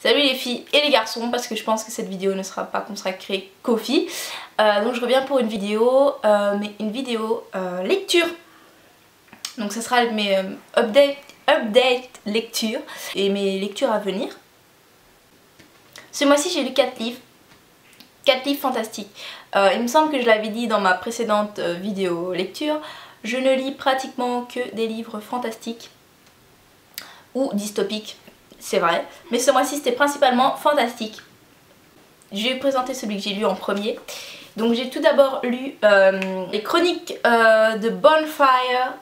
Salut les filles et les garçons, parce que je pense que cette vidéo ne sera pas consacrée qu'aux filles. Donc je reviens pour une vidéo, lecture. Donc ce sera mes update lecture et mes lectures à venir. Ce mois-ci j'ai lu 4 livres. 4 livres fantastiques. Il me semble que je l'avais dit dans ma précédente vidéo lecture, je ne lis pratiquement que des livres fantastiques ou dystopiques, c'est vrai. Mais ce mois-ci c'était principalement fantastique. Je vais vous présenter celui que j'ai lu en premier. Donc j'ai tout d'abord lu les chroniques de Bonfire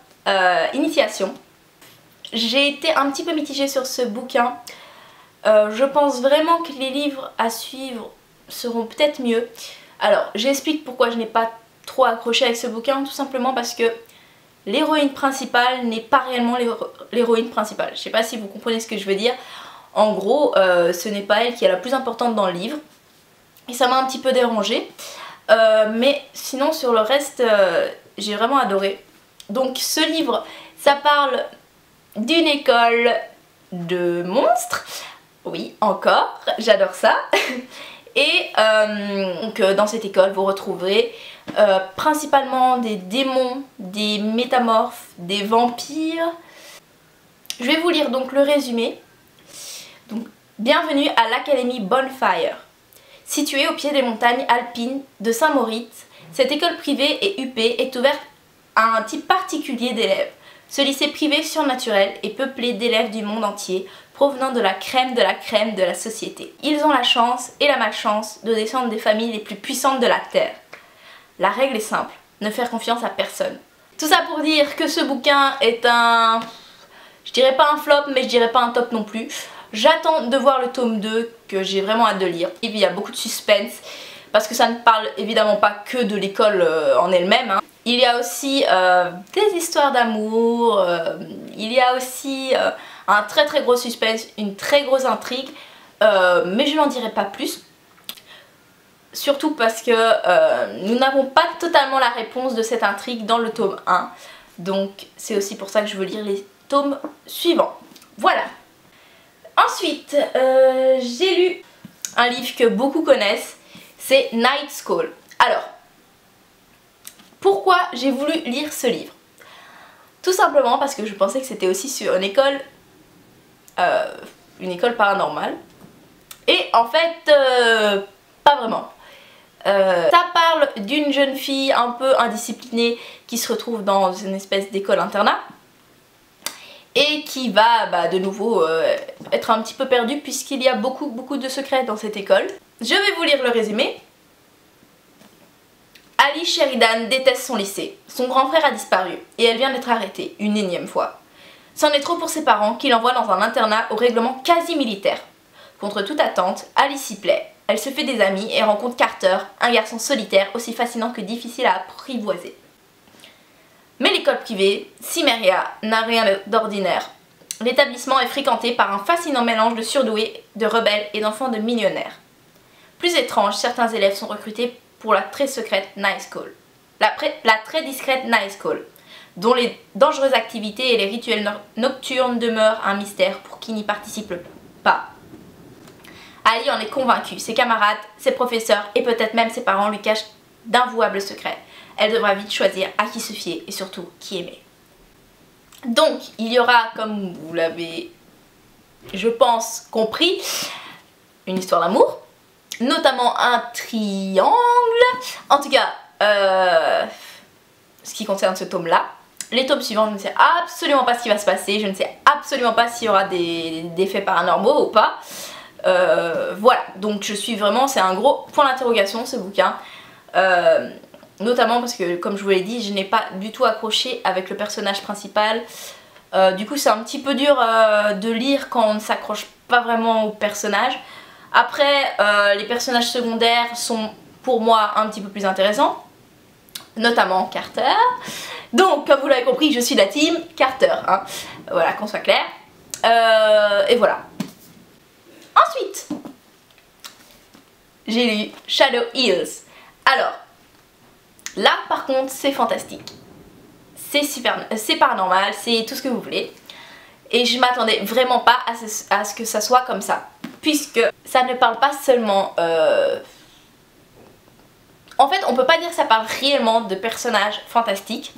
Initiation. J'ai été un petit peu mitigée sur ce bouquin. Je pense vraiment que les livres à suivre seront peut-être mieux. Alors j'explique pourquoi je n'ai pas trop accroché avec ce bouquin, tout simplement parce que l'héroïne principale n'est pas réellement l'héroïne principale. Je sais pas si vous comprenez ce que je veux dire. En gros, ce n'est pas elle qui est la plus importante dans le livre. Et ça m'a un petit peu dérangée. Mais sinon sur le reste, j'ai vraiment adoré. Donc ce livre, ça parle d'une école de monstres. Oui, encore, j'adore ça. Et donc, dans cette école, vous retrouverez principalement des démons, des métamorphes, des vampires. Je vais vous lire donc le résumé. Donc, bienvenue à l'Académie Bonfire. Située au pied des montagnes alpines de Saint-Moritz, cette école privée et huppée est ouverte à un type particulier d'élèves. Ce lycée privé surnaturel est peuplé d'élèves du monde entier, provenant de la crème de la société. Ils ont la chance et la malchance de descendre des familles les plus puissantes de la Terre. La règle est simple, ne faire confiance à personne. Tout ça pour dire que ce bouquin est un... je dirais pas un flop, mais je dirais pas un top non plus. J'attends de voir le tome 2, que j'ai vraiment hâte de lire. Il y a beaucoup de suspense, parce que ça ne parle évidemment pas que de l'école en elle-même, hein. Il y a aussi des histoires d'amour, il y a aussi un très gros suspense, une très grosse intrigue, mais je n'en dirai pas plus. Surtout parce que nous n'avons pas totalement la réponse de cette intrigue dans le tome 1. Donc c'est aussi pour ça que je veux lire les tomes suivants. Voilà. Ensuite, j'ai lu un livre que beaucoup connaissent, c'est Night School. Alors, pourquoi j'ai voulu lire ce livre? Tout simplement parce que je pensais que c'était aussi sur une école paranormale. Et en fait, pas vraiment. Ça parle d'une jeune fille un peu indisciplinée qui se retrouve dans une espèce d'école internat et qui va de nouveau être un petit peu perdue puisqu'il y a beaucoup de secrets dans cette école. Je vais vous lire le résumé. Ali Sheridan déteste son lycée. Son grand frère a disparu et elle vient d'être arrêtée une énième fois. C'en est trop pour ses parents qui l'envoient dans un internat au règlement quasi militaire. Contre toute attente, Ali s'y plaît. Elle se fait des amis et rencontre Carter, un garçon solitaire aussi fascinant que difficile à apprivoiser. Mais l'école privée, Cimmeria, n'a rien d'ordinaire. L'établissement est fréquenté par un fascinant mélange de surdoués, de rebelles et d'enfants de millionnaires. Plus étrange, certains élèves sont recrutés pour la très secrète Night School. La très discrète Night School, dont les dangereuses activités et les rituels nocturnes demeurent un mystère pour qui n'y participe pas. Ali en est convaincue, ses camarades, ses professeurs et peut-être même ses parents lui cachent d'invouables secrets. Elle devra vite choisir à qui se fier et surtout qui aimer. Donc il y aura, comme vous l'avez, je pense, compris, une histoire d'amour, notamment un triangle, en tout cas ce qui concerne ce tome là. Les tomes suivants, je ne sais absolument pas ce qui va se passer, je ne sais absolument pas s'il y aura des faits paranormaux ou pas. Voilà, donc je suis vraiment, c'est un gros point d'interrogation ce bouquin, notamment parce que comme je vous l'ai dit, je n'ai pas du tout accroché avec le personnage principal. Du coup c'est un petit peu dur de lire quand on ne s'accroche pas vraiment au personnage. Après, les personnages secondaires sont pour moi un petit peu plus intéressants, notamment Carter. Donc, comme vous l'avez compris, je suis de la team Carter, hein. Voilà, qu'on soit clair. Et voilà. Ensuite, j'ai lu Shadow Hills. Alors, là par contre, c'est fantastique. C'est paranormal, c'est tout ce que vous voulez. Et je m'attendais vraiment pas à ce que ça soit comme ça. puisque ça ne parle pas seulement... En fait, on peut pas dire que ça parle réellement de personnages fantastiques,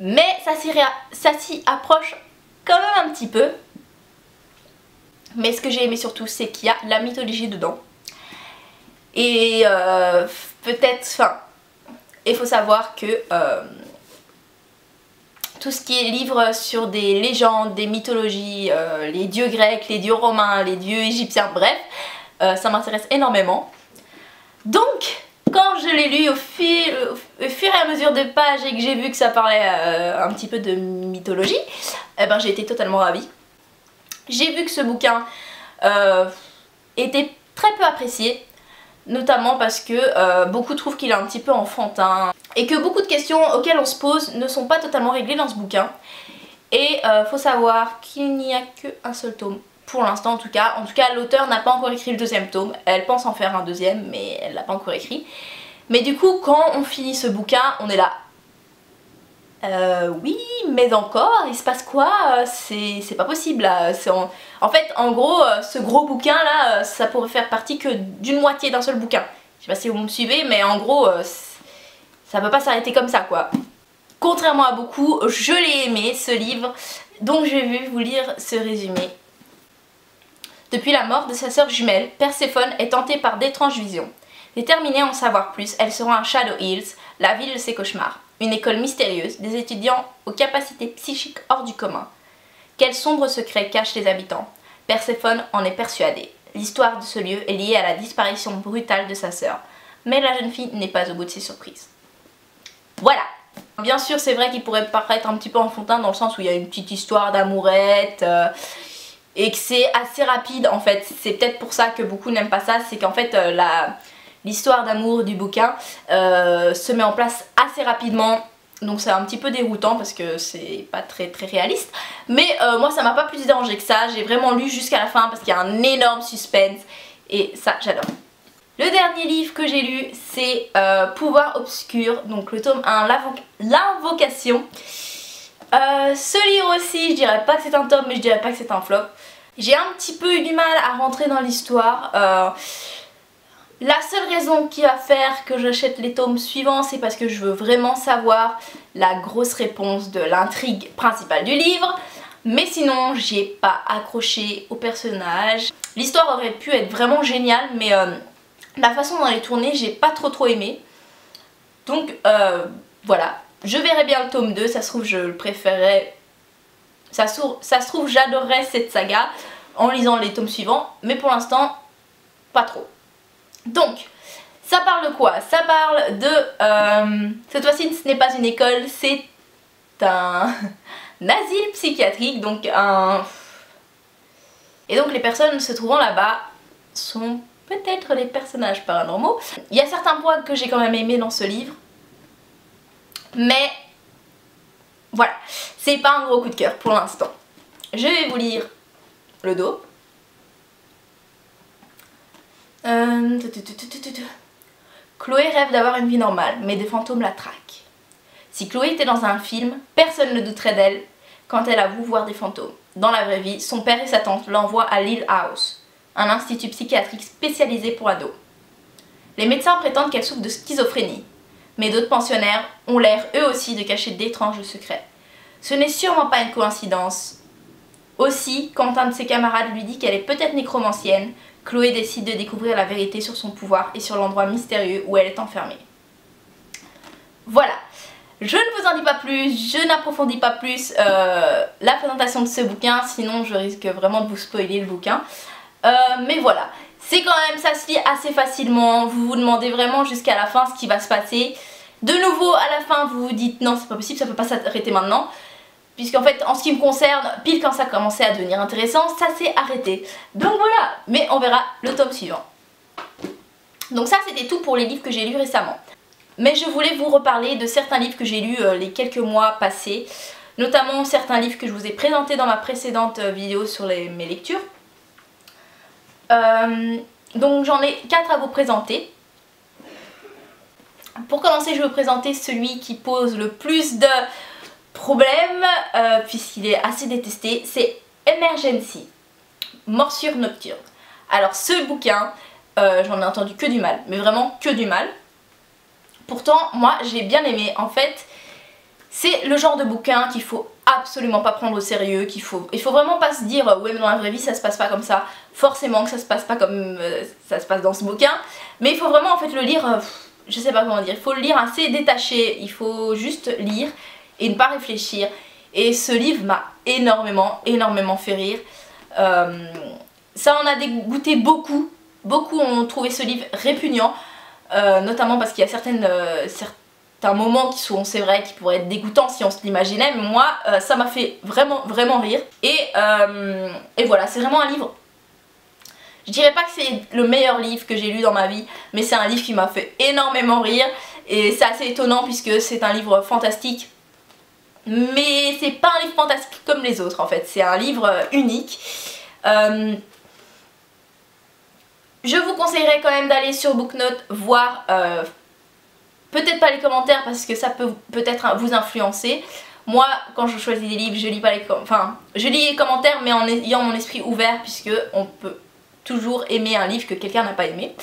mais ça s'y approche quand même un petit peu. Mais ce que j'ai aimé surtout, c'est qu'il y a la mythologie dedans. Et peut-être, enfin, il faut savoir que tout ce qui est livre sur des légendes, des mythologies, les dieux grecs, les dieux romains, les dieux égyptiens, bref, ça m'intéresse énormément. Donc, quand je l'ai lu au fur et à mesure des pages et que j'ai vu que ça parlait un petit peu de mythologie, eh ben, j'ai été totalement ravie. J'ai vu que ce bouquin était très peu apprécié, notamment parce que beaucoup trouvent qu'il est un petit peu enfantin et que beaucoup de questions auxquelles on se pose ne sont pas totalement réglées dans ce bouquin. Et faut savoir qu'il n'y a qu'un seul tome. Pour l'instant en tout cas. En tout cas, l'auteur n'a pas encore écrit le deuxième tome. Elle pense en faire un deuxième, mais elle l'a pas encore écrit. Mais du coup, quand on finit ce bouquin, on est là. Oui, mais encore, il se passe quoi? C'est pas possible là. En fait, en gros, ce gros bouquin là, ça pourrait faire partie que d'une moitié d'un seul bouquin. Je sais pas si vous me suivez, mais en gros, ça peut pas s'arrêter comme ça quoi. Contrairement à beaucoup, je l'ai aimé ce livre, donc je vais vous lire ce résumé. Depuis la mort de sa sœur jumelle, Perséphone est tentée par d'étranges visions. Déterminée à en savoir plus, elle se rend à Shadow Hills, la ville de ses cauchemars. Une école mystérieuse, des étudiants aux capacités psychiques hors du commun. Quels sombres secrets cachent les habitants? Perséphone en est persuadée. L'histoire de ce lieu est liée à la disparition brutale de sa sœur. Mais la jeune fille n'est pas au bout de ses surprises. Voilà! Bien sûr, c'est vrai qu'il pourrait paraître un petit peu enfantin dans le sens où il y a une petite histoire d'amourette... et que c'est assez rapide en fait. C'est peut-être pour ça que beaucoup n'aiment pas ça, c'est qu'en fait l'histoire d'amour du bouquin se met en place assez rapidement. Donc c'est un petit peu déroutant parce que c'est pas très réaliste. Mais moi ça m'a pas plus dérangé que ça. J'ai vraiment lu jusqu'à la fin parce qu'il y a un énorme suspense. Et ça j'adore. Le dernier livre que j'ai lu c'est Pouvoir obscur. Donc le tome 1, l'invocation. Ce livre aussi, je dirais pas que c'est un top, mais je dirais pas que c'est un flop. J'ai un petit peu eu du mal à rentrer dans l'histoire. La seule raison qui va faire que j'achète les tomes suivants, c'est parce que je veux vraiment savoir la grosse réponse de l'intrigue principale du livre. Mais sinon, j'ai pas accroché au personnage. L'histoire aurait pu être vraiment géniale, mais la façon dont elle est tournée, j'ai pas trop aimé. Donc voilà. Je verrai bien le tome 2, ça se trouve je le préférerais, ça se trouve j'adorerais cette saga en lisant les tomes suivants, mais pour l'instant pas trop. Donc ça parle de quoi? Ça parle de, cette fois-ci ce n'est pas une école, c'est un asile psychiatrique, donc et donc les personnes se trouvant là-bas sont peut-être les personnages paranormaux. Il y a certains points que j'ai quand même aimés dans ce livre. Mais voilà, c'est pas un gros coup de cœur pour l'instant. Je vais vous lire le dos. Chloé rêve d'avoir une vie normale, mais des fantômes la traquent. Si Chloé était dans un film, personne ne douterait d'elle quand elle avoue voir des fantômes. Dans la vraie vie, son père et sa tante l'envoient à Lil House, un institut psychiatrique spécialisé pour ados. Les médecins prétendent qu'elle souffre de schizophrénie. Mais d'autres pensionnaires ont l'air eux aussi de cacher d'étranges secrets. Ce n'est sûrement pas une coïncidence. Aussi, quand un de ses camarades lui dit qu'elle est peut-être nécromancienne, Chloé décide de découvrir la vérité sur son pouvoir et sur l'endroit mystérieux où elle est enfermée. Voilà, je ne vous en dis pas plus, je n'approfondis pas plus la présentation de ce bouquin, sinon je risque vraiment de vous spoiler le bouquin. Mais voilà. C'est quand même, ça se lit assez facilement, vous vous demandez vraiment jusqu'à la fin ce qui va se passer. De nouveau, à la fin, vous vous dites non, c'est pas possible, ça peut pas s'arrêter maintenant. Puisqu'en fait, en ce qui me concerne, pile quand ça commençait à devenir intéressant, ça s'est arrêté. Donc voilà, mais on verra le tome suivant. Donc ça, c'était tout pour les livres que j'ai lus récemment. Mais je voulais vous reparler de certains livres que j'ai lus les quelques mois passés. Notamment certains livres que je vous ai présentés dans ma précédente vidéo sur mes lectures. Donc j'en ai 4 à vous présenter. Pour commencer, je vais vous présenter celui qui pose le plus de problèmes puisqu'il est assez détesté, c'est Emergency. Morsure nocturne. Alors ce bouquin, j'en ai entendu que du mal, mais vraiment que du mal. Pourtant moi j'ai bien aimé. En fait c'est le genre de bouquin qu'il faut absolument pas prendre au sérieux, il faut vraiment pas se dire ouais mais dans la vraie vie ça se passe pas comme ça, forcément que ça se passe pas comme ça se passe dans ce bouquin, mais il faut vraiment en fait le lire, je sais pas comment dire, il faut le lire assez détaché, il faut juste lire et ne pas réfléchir. Et ce livre m'a énormément fait rire. Ça en a dégoûté beaucoup ont trouvé ce livre répugnant, notamment parce qu'il y a certains moments qui sont, c'est vrai, qui pourraient être dégoûtants si on se l'imaginait, mais moi ça m'a fait vraiment rire. Et voilà, c'est vraiment un livre, je dirais pas que c'est le meilleur livre que j'ai lu dans ma vie, mais c'est un livre qui m'a fait énormément rire. Et c'est assez étonnant puisque c'est un livre fantastique, mais c'est pas un livre fantastique comme les autres en fait, c'est un livre unique. Je vous conseillerais quand même d'aller sur Booknote voir, peut-être pas les commentaires parce que ça peut peut-être vous influencer. Moi quand je choisis des livres je lis pas je lis les commentaires mais en ayant mon esprit ouvert, puisque on peut toujours aimer un livre que quelqu'un n'a pas aimé.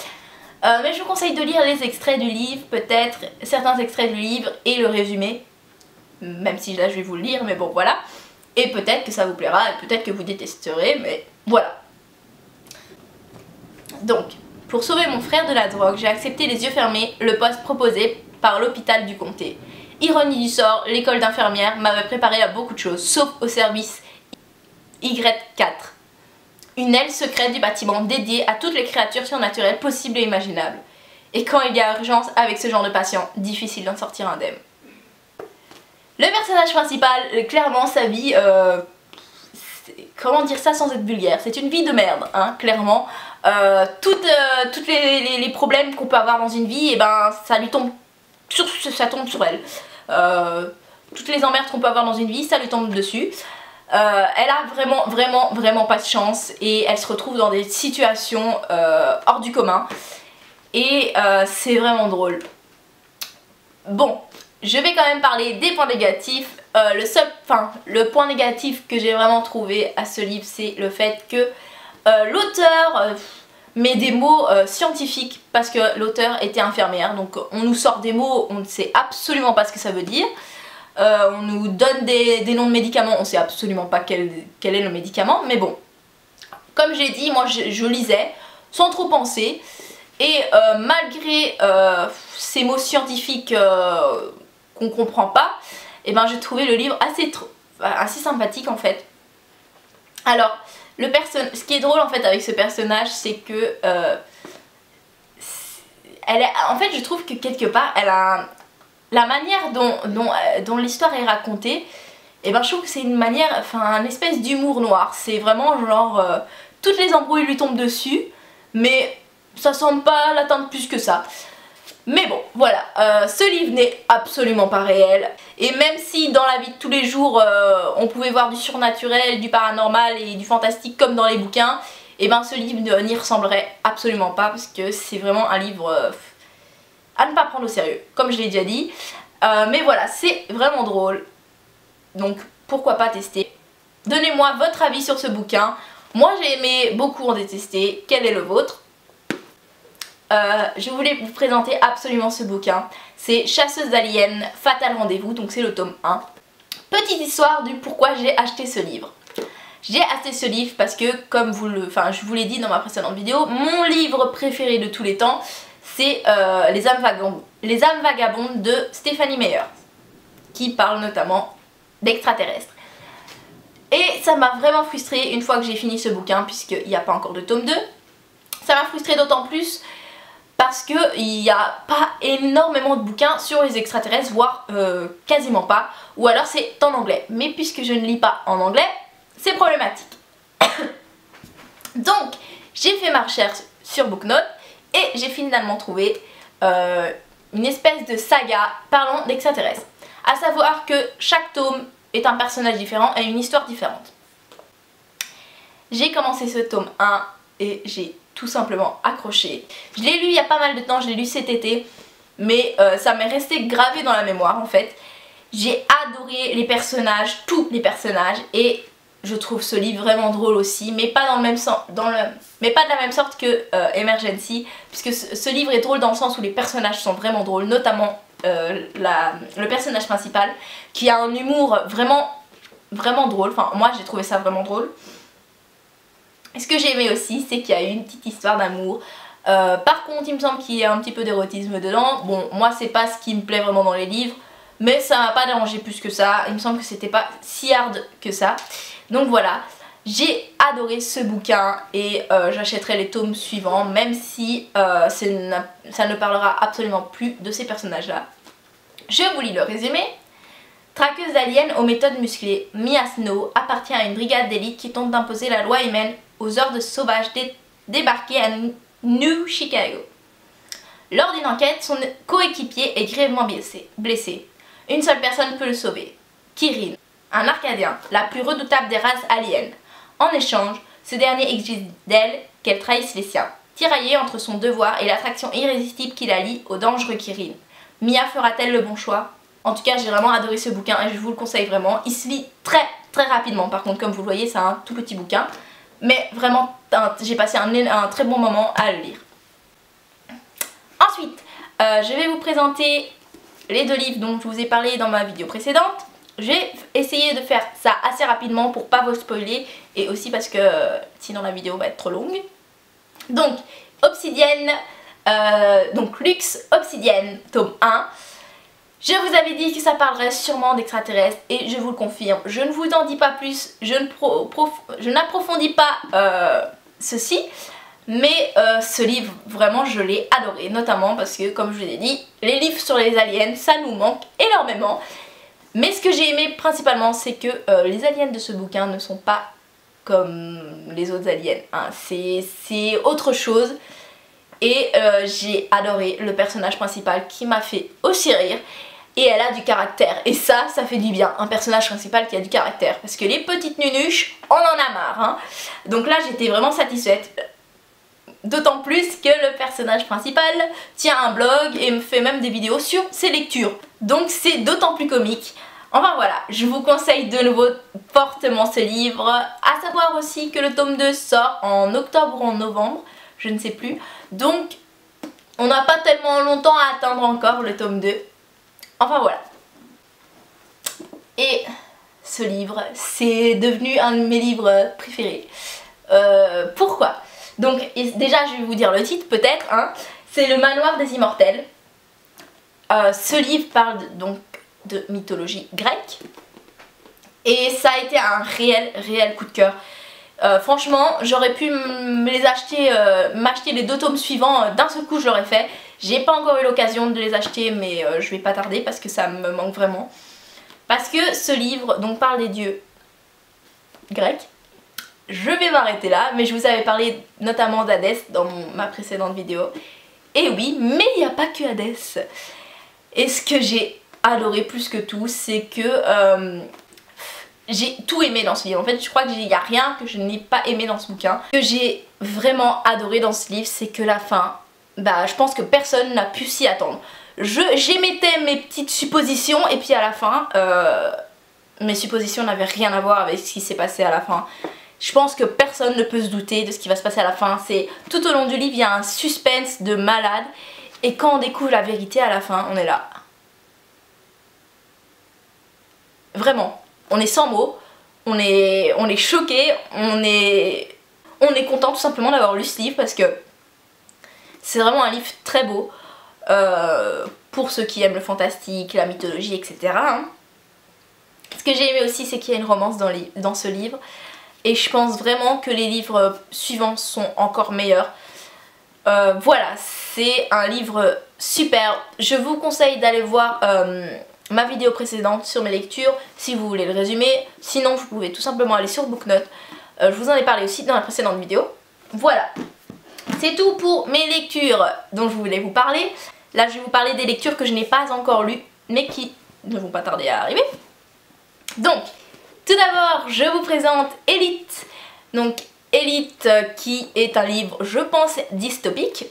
Mais je vous conseille de lire les extraits du livre, peut-être certains extraits du livre et le résumé, même si là je vais vous le lire, mais bon voilà. Et peut-être que ça vous plaira et peut-être que vous détesterez, mais voilà. Donc, pour sauver mon frère de la drogue, j'ai accepté les yeux fermés le poste proposé par l'hôpital du comté. Ironie du sort, l'école d'infirmière m'avait préparé à beaucoup de choses, sauf au service Y4. Une aile secrète du bâtiment dédiée à toutes les créatures surnaturelles possibles et imaginables. Et quand il y a urgence avec ce genre de patient, difficile d'en sortir indemne. Le personnage principal, clairement sa vie, comment dire ça sans être vulgaire, c'est une vie de merde, hein, clairement. Toutes les problèmes qu'on peut avoir dans une vie, et ben ça tombe sur elle. Toutes les emmerdes qu'on peut avoir dans une vie, ça lui tombe dessus. Elle a vraiment pas de chance et elle se retrouve dans des situations hors du commun. Et c'est vraiment drôle. Bon, je vais quand même parler des points négatifs. Le point négatif que j'ai vraiment trouvé à ce livre, c'est le fait que l'auteur met des mots scientifiques, parce que l'auteur était infirmière, donc on nous sort des mots, on ne sait absolument pas ce que ça veut dire. On nous donne des noms de médicaments, on ne sait absolument pas quel est le médicament, mais bon, comme j'ai dit, moi je lisais sans trop penser, et malgré ces mots scientifiques qu'on comprend pas, et ben j'ai trouvé le livre assez sympathique en fait. Alors, ce qui est drôle en fait avec ce personnage, c'est que en fait je trouve que quelque part elle a la manière dont l'histoire est racontée, et ben je trouve que c'est une manière, une espèce d'humour noir. C'est vraiment genre toutes les embrouilles lui tombent dessus, mais ça semble pas l'atteindre plus que ça. Mais bon, voilà, ce livre n'est absolument pas réel. Et même si dans la vie de tous les jours, on pouvait voir du surnaturel, du paranormal et du fantastique comme dans les bouquins, et ben ce livre n'y ressemblerait absolument pas, parce que c'est vraiment un livre à ne pas prendre au sérieux, comme je l'ai déjà dit. Mais voilà, c'est vraiment drôle. Donc pourquoi pas tester. Donnez-moi votre avis sur ce bouquin. Moi j'ai aimé, beaucoup ont détesté. Quel est le vôtre? Je voulais vous présenter absolument ce bouquin. C'est Chasseuse d'aliens, Fatal Rendez-vous, donc c'est le tome 1. Petite histoire du pourquoi j'ai acheté ce livre. J'ai acheté ce livre parce que, comme je vous l'ai dit dans ma précédente vidéo, mon livre préféré de tous les temps, c'est Les âmes vagabondes de Stephanie Meyer, qui parle notamment d'extraterrestres. Et ça m'a vraiment frustrée une fois que j'ai fini ce bouquin, puisqu'il n'y a pas encore de tome 2. Ça m'a frustrée d'autant plus parce qu'il n'y a pas énormément de bouquins sur les extraterrestres, voire quasiment pas, ou alors c'est en anglais. Mais puisque je ne lis pas en anglais, c'est problématique. Donc j'ai fait ma recherche sur Booknote et j'ai finalement trouvé une espèce de saga parlant d'extraterrestres. À savoir que chaque tome est un personnage différent et une histoire différente. J'ai commencé ce tome 1 et j'ai tout simplement accroché. Je l'ai lu il y a pas mal de temps, je l'ai lu cet été, mais ça m'est resté gravé dans la mémoire en fait. J'ai adoré les personnages, tous les personnages, et je trouve ce livre vraiment drôle aussi, mais pas dans le même sens, mais pas de la même sorte que Emergency, puisque ce livre est drôle dans le sens où les personnages sont vraiment drôles, notamment le personnage principal, qui a un humour vraiment drôle. Enfin, moi j'ai trouvé ça vraiment drôle. Et ce que j'ai aimé aussi, c'est qu'il y a eu une petite histoire d'amour. Par contre, il me semble qu'il y a un petit peu d'érotisme dedans. Bon, moi c'est pas ce qui me plaît vraiment dans les livres, mais ça m'a pas dérangé plus que ça. Il me semble que c'était pas si hard que ça. Donc voilà, j'ai adoré ce bouquin et j'achèterai les tomes suivants, même si ça ne parlera absolument plus de ces personnages-là. Je vous lis le résumé. Traqueuse d'aliens aux méthodes musclées, Mia Snow appartient à une brigade d'élite qui tente d'imposer la loi humaine aux hordes sauvages débarquées à New Chicago. Lors d'une enquête, son coéquipier est grièvement blessé. Une seule personne peut le sauver, Kirin, un Arcadien, la plus redoutable des races aliens. En échange, ce dernier exige d'elle qu'elle trahisse les siens. Tiraillée entre son devoir et l'attraction irrésistible qui la lie au dangereux Kirin, Mia fera-t-elle le bon choix? En tout cas, j'ai vraiment adoré ce bouquin et je vous le conseille vraiment. Il se lit très rapidement, par contre, comme vous le voyez, c'est un tout petit bouquin. Mais vraiment, j'ai passé un très bon moment à le lire. Ensuite, je vais vous présenter les deux livres dont je vous ai parlé dans ma vidéo précédente. J'ai essayé de faire ça assez rapidement pour pas vous spoiler et aussi parce que sinon la vidéo va être trop longue. Donc, Obsidienne, donc Luxe Obsidienne, tome 1. Je vous avais dit que ça parlerait sûrement d'extraterrestres et je vous le confirme. Je ne vous en dis pas plus, je n'approfondis pas ceci. Mais ce livre, vraiment, je l'ai adoré. Notamment parce que, comme je vous ai dit, les livres sur les aliens, ça nous manque énormément. Mais ce que j'ai aimé principalement, c'est que les aliens de ce bouquin ne sont pas comme les autres aliens. Hein. C'est autre chose. Et j'ai adoré le personnage principal qui m'a fait aussi rire. Et elle a du caractère. Et ça fait du bien. Un personnage principal qui a du caractère. Parce que les petites nunuches, on en a marre. Hein. Donc là, j'étais vraiment satisfaite. D'autant plus que le personnage principal tient un blog et me fait même des vidéos sur ses lectures. Donc c'est d'autant plus comique. Enfin voilà, je vous conseille de nouveau fortement ce livre. À savoir aussi que le tome 2 sort en octobre ou en novembre, je ne sais plus. Donc on n'a pas tellement longtemps à attendre encore le tome 2. Enfin voilà. Et ce livre, c'est devenu un de mes livres préférés. Pourquoi ? Donc déjà je vais vous dire le titre peut-être, hein. C'est Le Manoir des Immortels. Ce livre parle donc de mythologie grecque. Et ça a été un réel coup de cœur. Franchement, j'aurais pu m'acheter les 2 tomes suivants d'un seul coup, je l'aurais fait. J'ai pas encore eu l'occasion de les acheter, mais je vais pas tarder parce que ça me manque vraiment. Parce que ce livre donc parle des dieux grecs. Je vais m'arrêter là, mais je vous avais parlé notamment d'Hadès dans ma précédente vidéo. Et oui, mais il n'y a pas que Hadès. Et ce que j'ai adoré plus que tout, c'est que j'ai tout aimé dans ce livre. En fait, je crois qu'il n'y a rien que je n'ai pas aimé dans ce bouquin. Ce que j'ai vraiment adoré dans ce livre, c'est que la fin, bah, je pense que personne n'a pu s'y attendre. J'émettais mes petites suppositions et puis à la fin, mes suppositions n'avaient rien à voir avec ce qui s'est passé à la fin. Je pense que personne ne peut se douter de ce qui va se passer à la fin. C'est tout au long du livre, il y a un suspense de malade. Et quand on découvre la vérité à la fin, on est là. Vraiment, on est sans mots, on est choqué, on est content tout simplement d'avoir lu ce livre parce que c'est vraiment un livre très beau pour ceux qui aiment le fantastique, la mythologie, etc. Hein. Ce que j'ai aimé aussi, c'est qu'il y a une romance dans ce livre. Et je pense vraiment que les livres suivants sont encore meilleurs. Voilà, c'est un livre super. Je vous conseille d'aller voir ma vidéo précédente sur mes lectures si vous voulez le résumer. Sinon, vous pouvez tout simplement aller sur Booknote. Je vous en ai parlé aussi dans la précédente vidéo. Voilà, c'est tout pour mes lectures dont je voulais vous parler. Là, je vais vous parler des lectures que je n'ai pas encore lues, mais qui ne vont pas tarder à arriver. Donc, tout d'abord, je vous présente Élite. Donc, Élite qui est un livre, je pense, dystopique.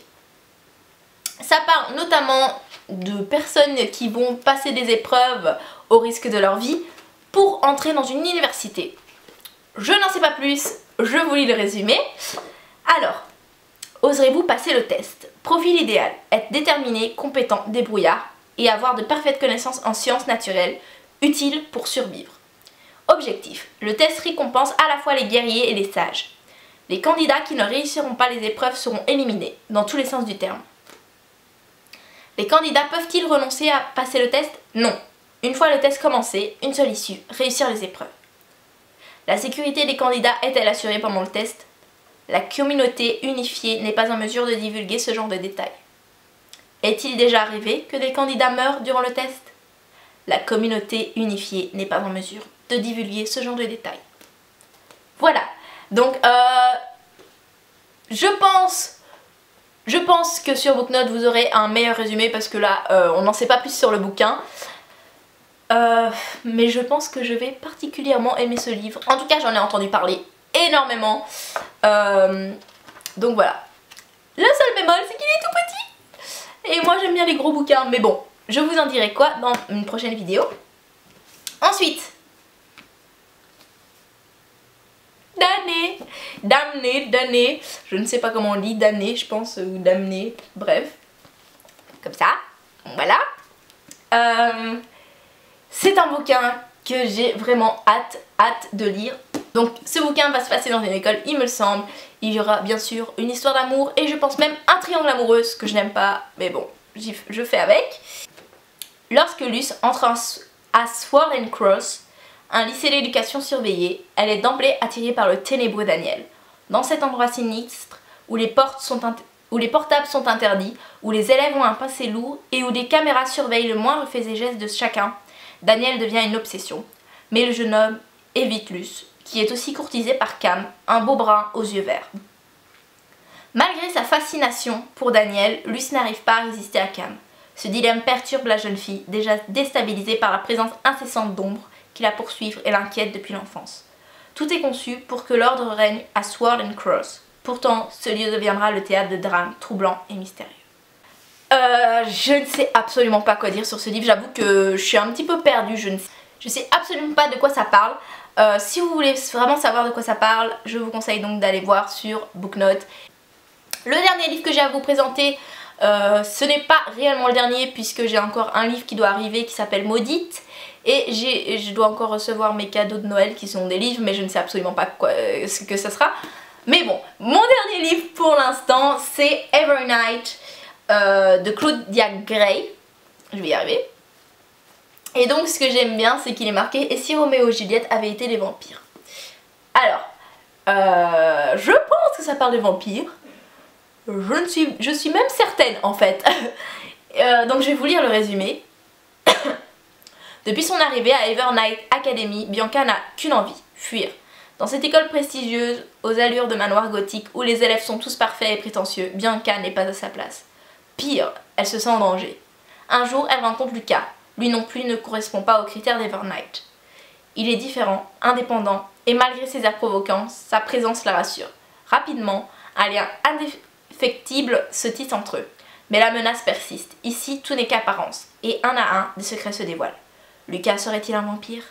Ça parle notamment de personnes qui vont passer des épreuves au risque de leur vie pour entrer dans une université. je n'en sais pas plus, je vous lis le résumé. Alors, oserez-vous passer le test? Profil idéal, être déterminé, compétent, débrouillard et avoir de parfaites connaissances en sciences naturelles, utiles pour survivre. Objectif, le test récompense à la fois les guerriers et les sages. Les candidats qui ne réussiront pas les épreuves seront éliminés, dans tous les sens du terme. Les candidats peuvent-ils renoncer à passer le test? Non. Une fois le test commencé, une seule issue, réussir les épreuves. La sécurité des candidats est-elle assurée pendant le test? La communauté unifiée n'est pas en mesure de divulguer ce genre de détails. Est-il déjà arrivé que des candidats meurent durant le test? La communauté unifiée n'est pas en mesure de divulguer ce genre de détails. Voilà, donc je pense que sur Booknote vous aurez un meilleur résumé parce que là on n'en sait pas plus sur le bouquin. Mais je pense que je vais particulièrement aimer ce livre. En tout cas j'en ai entendu parler énormément. Donc voilà. Le seul bémol c'est qu'il est tout petit. Et moi j'aime bien les gros bouquins. Mais bon, je vous en dirai quoi dans une prochaine vidéo. Ensuite, damné, je ne sais pas comment on dit, damné je pense, ou damné, bref, comme ça, voilà. C'est un bouquin que j'ai vraiment hâte de lire. Donc ce bouquin va se passer dans une école, il me semble. Il y aura bien sûr une histoire d'amour et je pense même un triangle amoureux, ce que je n'aime pas, mais bon, je fais avec. Lorsque Luce entre à Sword and Cross, un lycée d'éducation surveillé, elle est d'emblée attirée par le ténébreux Daniel. Dans cet endroit sinistre, où les portables sont interdits, où les élèves ont un passé lourd et où des caméras surveillent le moindre fait et geste de chacun, Daniel devient une obsession. Mais le jeune homme évite Luce, qui est aussi courtisée par Cam, un beau brun aux yeux verts. Malgré sa fascination pour Daniel, Luce n'arrive pas à résister à Cam. Ce dilemme perturbe la jeune fille, déjà déstabilisée par la présence incessante d'ombres qui la poursuivent et l'inquiètent depuis l'enfance. Tout est conçu pour que l'ordre règne à Sword and Cross. Pourtant, ce lieu deviendra le théâtre de drames troublants et mystérieux. Je ne sais absolument pas quoi dire sur ce livre, j'avoue que je suis un petit peu perdue, je sais absolument pas de quoi ça parle. Si vous voulez vraiment savoir de quoi ça parle, je vous conseille donc d'aller voir sur Booknote. Le dernier livre que j'ai à vous présenter, ce n'est pas réellement le dernier puisque j'ai encore un livre qui doit arriver qui s'appelle Maudite. Et je dois encore recevoir mes cadeaux de Noël qui sont des livres, mais je ne sais absolument pas ce que ça sera. Mais bon, mon dernier livre pour l'instant, c'est Evernight de Claudia Gray. Je vais y arriver. Et donc ce que j'aime bien, c'est qu'il est marqué « Et si Roméo et Juliette avaient été des vampires ?» Alors, je pense que ça parle de vampires. Je suis même certaine en fait. Donc je vais vous lire le résumé. Depuis son arrivée à Evernight Academy, Bianca n'a qu'une envie, fuir. Dans cette école prestigieuse, aux allures de manoir gothique, où les élèves sont tous parfaits et prétentieux, Bianca n'est pas à sa place. Pire, elle se sent en danger. Un jour, elle rencontre Lucas. Lui non plus ne correspond pas aux critères d'Evernight. Il est différent, indépendant, et malgré ses airs provoquants, sa présence la rassure. Rapidement, un lien indéfectible se tisse entre eux. Mais la menace persiste. Ici, tout n'est qu'apparence, et un à un, des secrets se dévoilent. Lucas serait-il un vampire?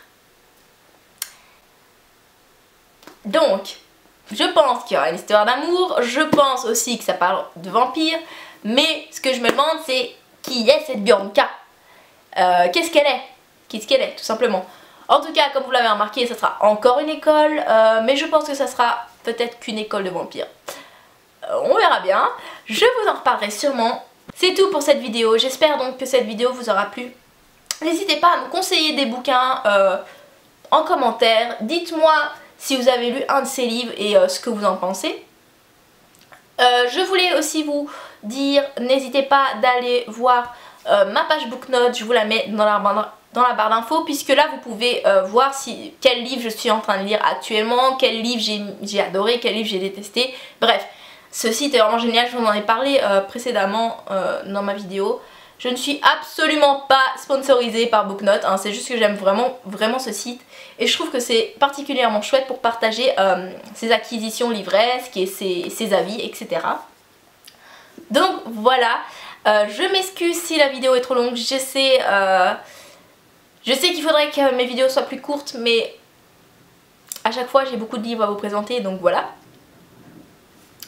Donc, je pense qu'il y aura une histoire d'amour, je pense aussi que ça parle de vampires, mais ce que je me demande c'est qui est cette Bianca? Qu'est-ce qu'elle est? Qu'est-ce qu'elle est, tout simplement. En tout cas, comme vous l'avez remarqué, ça sera encore une école, mais je pense que ça sera peut-être qu'une école de vampires. On verra bien, je vous en reparlerai sûrement. C'est tout pour cette vidéo, j'espère donc que cette vidéo vous aura plu. N'hésitez pas à me conseiller des bouquins en commentaire. Dites-moi si vous avez lu un de ces livres et ce que vous en pensez. Je voulais aussi vous dire, n'hésitez pas d'aller voir ma page Booknote, je vous la mets dans la barre d'infos, puisque là vous pouvez voir quel livre je suis en train de lire actuellement, quel livre j'ai adoré, quel livre j'ai détesté. Bref, ce site est vraiment génial, je vous en ai parlé précédemment dans ma vidéo. Je ne suis absolument pas sponsorisée par Booknote, hein, c'est juste que j'aime vraiment ce site. Et je trouve que c'est particulièrement chouette pour partager ses acquisitions livresques et ses avis, etc. Donc voilà, je m'excuse si la vidéo est trop longue, je sais qu'il faudrait que mes vidéos soient plus courtes, mais À chaque fois j'ai beaucoup de livres à vous présenter, donc voilà.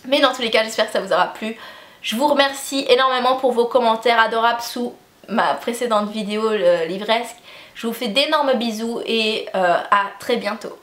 Mais dans tous les cas j'espère que ça vous aura plu. Je vous remercie énormément pour vos commentaires adorables sous ma précédente vidéo livresque. Je vous fais d'énormes bisous et à très bientôt.